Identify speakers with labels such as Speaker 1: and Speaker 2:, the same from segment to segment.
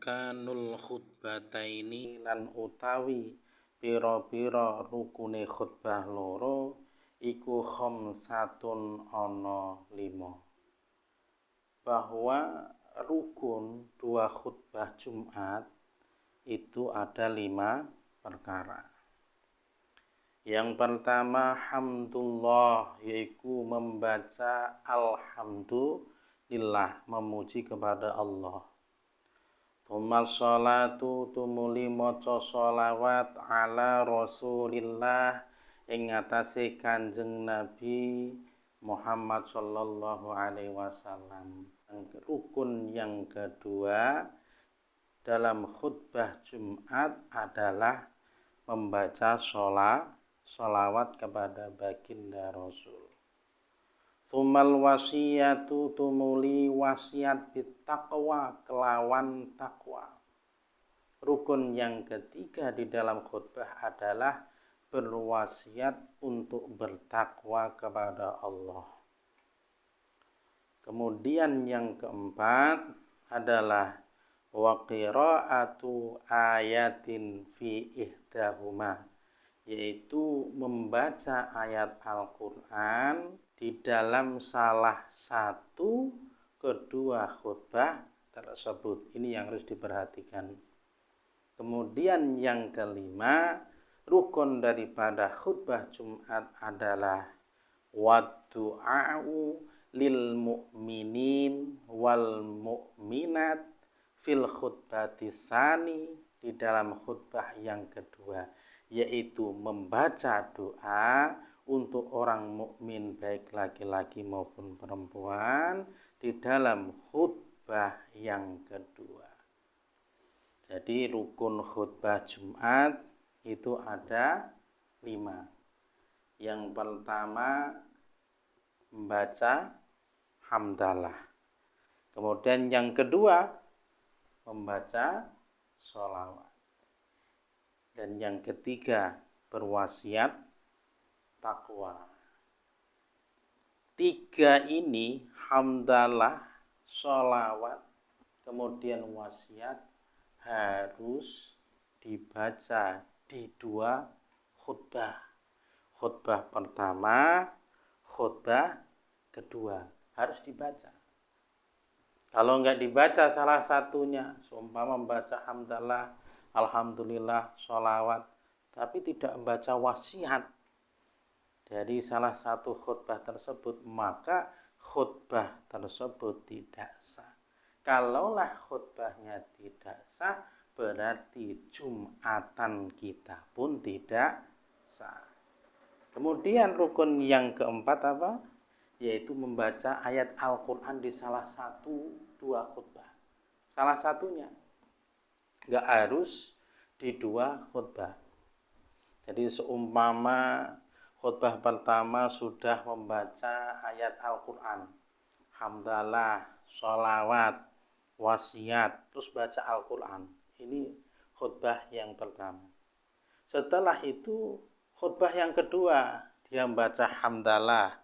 Speaker 1: Arkanul khutbataini lan utawi pira-pira rukune khutbah loro iku khamsatun ana 5. Bahwa rukun dua khutbah Jumat itu ada 5 perkara. Yang pertama hamdulillah, yaitu membaca alhamdulillah, memuji kepada Allah. Tsumma sholatu, tumuli maca sholawat ala Rasulillah ing atase Kanjeng Nabi Muhammad sallallahu alaihi wasallam. Rukun yang kedua dalam khutbah Jumat adalah membaca sholawat kepada baginda Rasul. Tsumal wasiyatu, tumuli wasiat bittaqwa, kelawan takwa. Rukun yang ketiga di dalam khutbah adalah berwasiat untuk bertakwa kepada Allah. Kemudian yang keempat adalah wa qiraatu ayatin fi ihdahuma, yaitu membaca ayat Al-Qur'an di dalam salah satu kedua khutbah tersebut. Ini yang harus diperhatikan. Kemudian yang kelima, rukun daripada khutbah Jumat adalah waddu'a'u lil mu'minin wal mu'minat fil khutbati tsani, di dalam khutbah yang kedua, yaitu membaca doa untuk orang mukmin baik laki-laki maupun perempuan di dalam khutbah yang kedua. Jadi rukun khutbah Jumat itu ada 5. Yang pertama membaca hamdalah. Kemudian yang kedua membaca sholawat. Dan yang ketiga berwasiat takwa. 3 ini, hamdalah, sholawat, kemudian wasiat, harus dibaca di 2 khutbah. Khutbah pertama, khutbah kedua harus dibaca. Kalau enggak dibaca salah satunya, seumpama membaca hamdalah, alhamdulillah, sholawat, tapi tidak membaca wasiat dari salah satu khutbah tersebut, maka khutbah tersebut tidak sah. Kalaulah khutbahnya tidak sah, berarti Jumatan kita pun tidak sah. Kemudian rukun yang keempat apa? Yaitu membaca ayat Al-Quran di salah satu 2 khutbah. Salah satunya, enggak harus di 2 khutbah. Jadi seumpama khutbah pertama sudah membaca ayat Al-Quran, hamdalah, sholawat, wasiat, terus baca Al-Quran. Ini khutbah yang pertama. Setelah itu khutbah yang kedua, dia membaca hamdalah,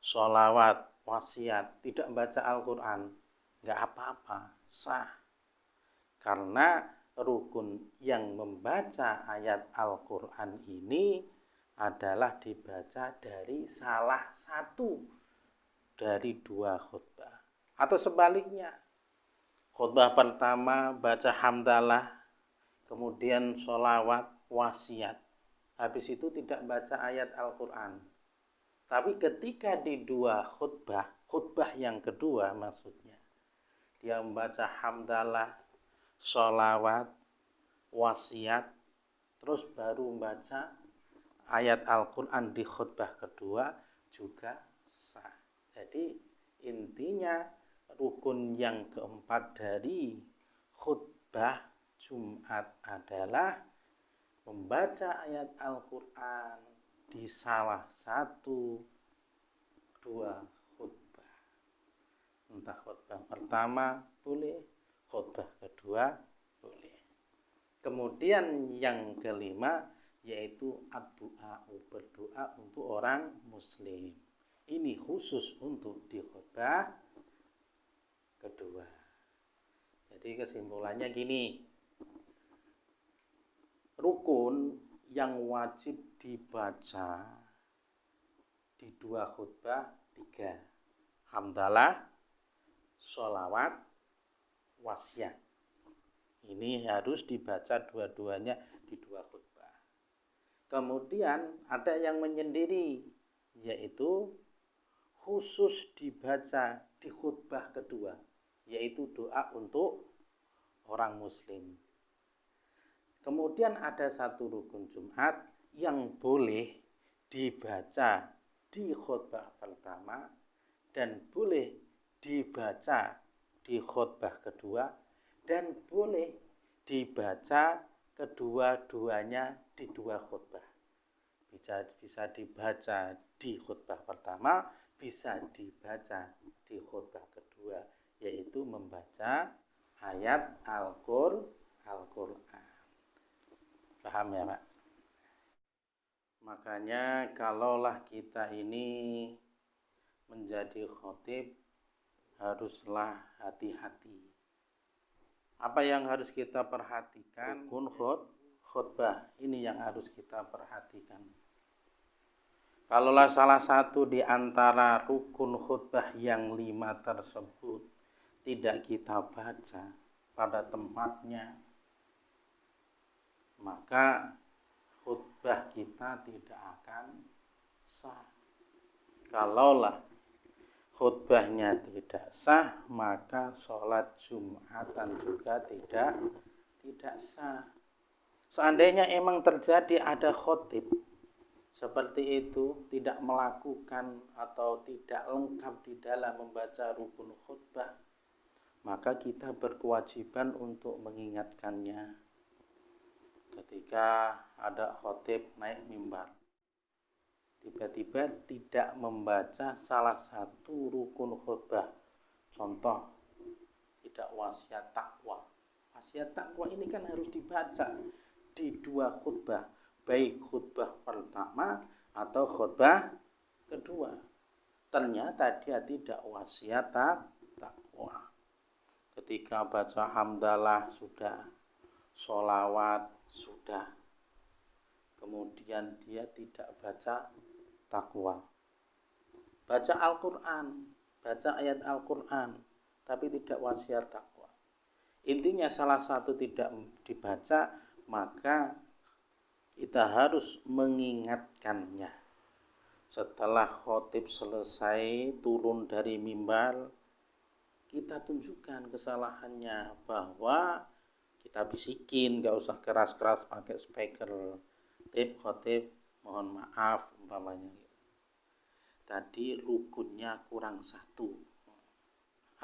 Speaker 1: sholawat, wasiat, tidak membaca Al-Quran, enggak apa-apa, sah. Karena rukun yang membaca ayat Al-Quran ini adalah dibaca dari salah satu dari 2 khutbah. Atau sebaliknya, khutbah pertama baca hamdalah, kemudian sholawat, wasiat, habis itu tidak baca ayat Al-Quran. Tapi ketika di 2 khutbah yang kedua maksudnya, dia membaca hamdalah, sholawat, wasiat, terus baru membaca ayat Al-Quran di khutbah kedua, juga sah. Jadi intinya rukun yang keempat dari khutbah Jumat adalah membaca ayat Al-Quran di salah satu 2 khutbah. Entah khutbah pertama boleh, khutbah kedua boleh. Kemudian yang kelima yaitu ad-du'a, berdoa untuk orang muslim. Ini khusus untuk di khutbah kedua. Jadi kesimpulannya gini, rukun yang wajib dibaca di 2 khutbah 3, hamdalah, sholawat, wasiat. Ini harus dibaca dua-duanya di 2 khutbah. Kemudian ada yang menyendiri, yaitu khusus dibaca di khutbah kedua, yaitu doa untuk orang muslim. Kemudian ada satu rukun Jumat yang boleh dibaca di khutbah pertama dan boleh dibaca di khutbah kedua dan boleh dibaca kedua-duanya di 2 khutbah. Bisa dibaca di khutbah pertama, bisa dibaca di khutbah kedua, yaitu membaca ayat Al-Qur'an. Paham ya Pak? Makanya kalaulah kita ini menjadi khatib, haruslah hati-hati. Apa yang harus kita perhatikan? Rukun khutbah ini yang harus kita perhatikan. Kalaulah salah satu di antara rukun khutbah yang 5 tersebut tidak kita baca pada tempatnya, maka khutbah kita tidak akan sah. Kalaulah khutbahnya tidak sah, maka sholat Jumatan juga tidak sah. Seandainya emang terjadi ada khatib seperti itu, tidak melakukan atau tidak lengkap di dalam membaca rukun khutbah, maka kita berkewajiban untuk mengingatkannya. Ketika ada khatib naik mimbar, tiba-tiba tidak membaca salah satu rukun khutbah, contoh tidak wasiat takwa. Wasiat takwa ini kan harus dibaca di 2 khutbah, baik khutbah pertama atau khutbah kedua. Ternyata dia tidak wasiat takwa. Ketika baca hamdalah sudah, sholawat sudah, kemudian dia tidak baca takwa. Baca Al-Quran, baca ayat Al-Quran, tapi tidak wasiat takwa. Intinya salah satu tidak dibaca, maka kita harus mengingatkannya. Setelah khatib selesai turun dari mimbar, kita tunjukkan kesalahannya, bahwa kita bisikin, gak usah keras-keras pakai speaker. Khatib, mohon maaf umpamanya. Tadi rukunnya kurang 1.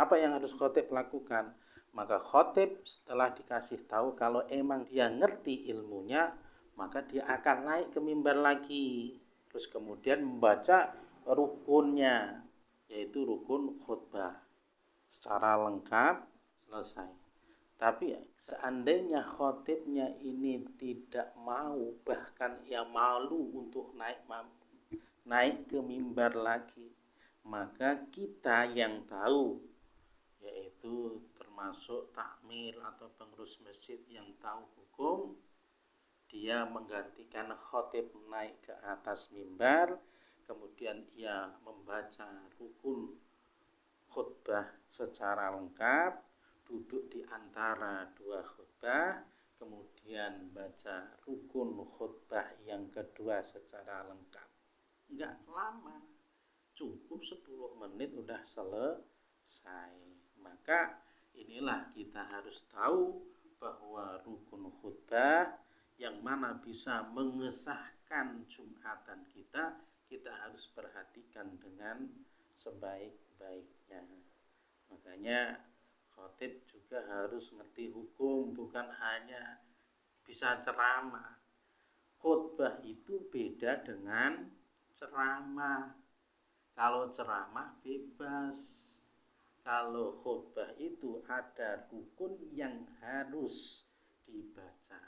Speaker 1: Apa yang harus khatib lakukan? Maka khatib setelah dikasih tahu kalau emang dia ngerti ilmunya, maka dia akan naik ke mimbar lagi. Terus kemudian membaca rukunnya, yaitu rukun khutbah secara lengkap, selesai. Tapi seandainya khatibnya ini tidak mau, bahkan ia malu untuk naik ke mimbar lagi, maka kita yang tahu, yaitu termasuk takmir atau pengurus masjid yang tahu hukum, dia menggantikan khatib naik ke atas mimbar, kemudian ia membaca rukun khutbah secara lengkap, duduk di antara 2 khutbah, kemudian baca rukun khutbah yang kedua secara lengkap. Enggak lama, cukup 10 menit udah selesai. Maka inilah kita harus tahu bahwa rukun khutbah yang mana bisa mengesahkan Jumatan kita harus perhatikan dengan sebaik-baiknya. Makanya khatib juga harus ngerti hukum, bukan hanya bisa ceramah. Khutbah itu beda dengan ceramah. Kalau ceramah bebas, kalau khutbah itu ada rukun yang harus dibaca.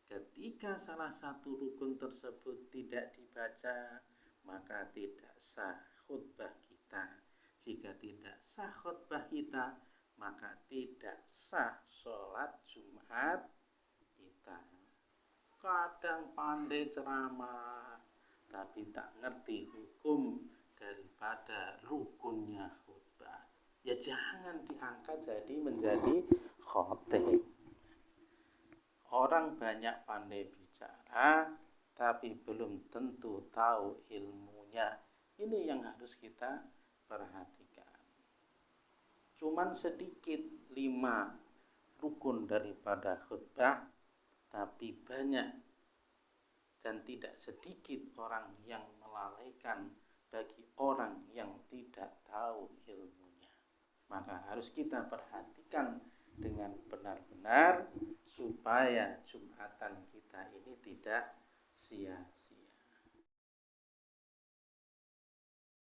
Speaker 1: Ketika salah satu rukun tersebut tidak dibaca, maka tidak sah khutbah kita. Jika tidak sah khutbah kita, maka tidak sah sholat Jumat kita. Kadang pandai ceramah tapi tak ngerti hukum daripada rukunnya khutbah, ya jangan diangkat menjadi khotib. Orang banyak pandai bicara tapi belum tentu tahu ilmunya. Ini yang harus kita perhatikan. Cuman sedikit 5 rukun daripada khutbah, tapi banyak dan tidak sedikit orang yang melalaikan bagi orang yang tidak tahu ilmunya. Maka harus kita perhatikan dengan benar-benar supaya Jumatan kita ini tidak sia-sia.